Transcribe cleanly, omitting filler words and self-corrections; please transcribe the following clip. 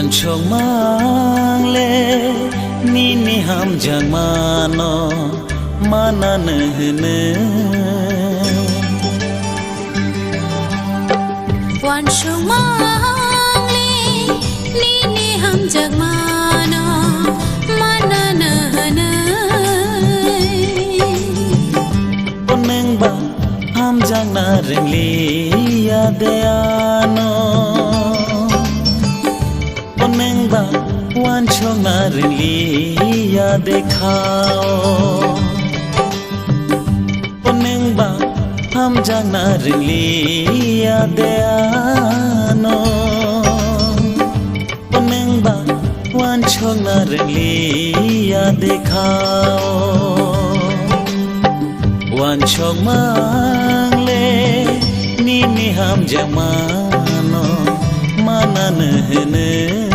Wanchong mangle ni ham jang mano mana nehne Wanchong mangle ni ham jang mano mana nehne Oneng ba ham jang na ringli ya deano Wanchong na ringli ya dekhao Oneng ba ham jang na ringli ya deano Oneng ba wanchong na ringli ya dekhao Wanchong mangle ni ham jang mano mana nehne